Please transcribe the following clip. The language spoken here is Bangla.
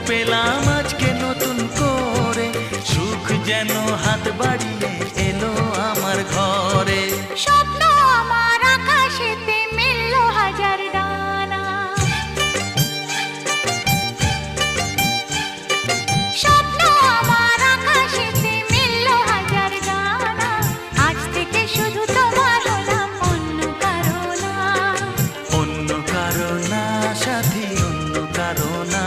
পেলাম আজকে নতুন করে, সুখ যেন হাত বাড়িয়ে এলো আমার ঘরে। স্বপ্ন আমার আকাশেতে মিলল হাজার ডানা, স্বপ্ন আমার আকাশেতে মিলল হাজার ডানা। আজ থেকে শুধু তোমার হলাম, অন্য কারো না। অন্য কারো না সাথী, অন্য কারো না।